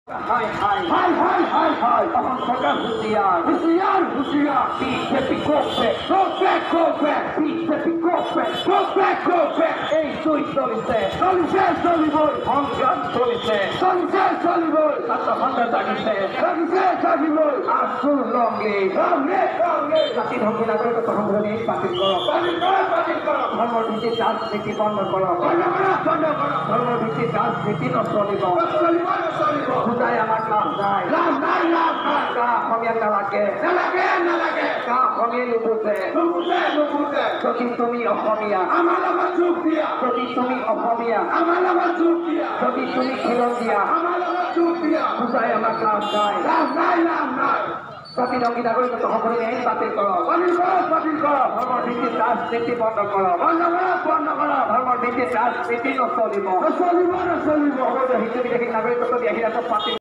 হাই হাই হাই হাই হাই হাই তখন সরকার হুঁশিয়ার হুঁশিয়ার হুঁশিয়ার BJP go back go back go back BJP go back go back go back এই দুই চলিছে চলিছে চলিবই সংগ্রাম চলিছে চলিছে চলিবই ছাত্রসংগ্রাম জাগিছে জাগিছে জাগিবই আসুন লঙ্গে লঙ্গে লঙ্গে জাতি ধ্বংসী নাগরিকত্ব সংগ্রামী বাতিল করো বাতিল করো বাতিল করো ধর্মভিত্তিক রাজনীতি বন্ধ করো বন্ধ করো বন্ধ করো ধর্মভিত্তিক রাজনীতি নচলিব নচলিব নচলিব খুদাই আমার লাভ নাই লাভ নাই লাভ নাই কা অসমীয়া নালাগে নালাগে নালাগে কা অসমীয়া নুবুজে নুবুজে নুবুজে যদি তুমি অসমীয়া আমাৰ লগত যোগ দিয়া যদি তুমি অসমীয়া আমাৰ লগত যোগ দিয়া যদি তুমি খিলঞ্জীয়া আমাৰ লগত যোগ দিয়া খুদাই আমাক লাভ নাই লাভ নাই লাভ নাই জাতি ধ্বংসী নাগরিকত্ব সংশোধনী আইন বাতিল করো বাতিল করো বাতিল করো ধর্মের ভিত্তিক রাজনীতি বন্ধ করো বন্ধ করো বন্ধ করো ধর্মের ভিত্তিক রাজনীতি নচলিব নচলিব নচলিব অবৈধ হিন্দু বিদেশী নাগরিকত্ব দিয়া হিরাসত বাতিল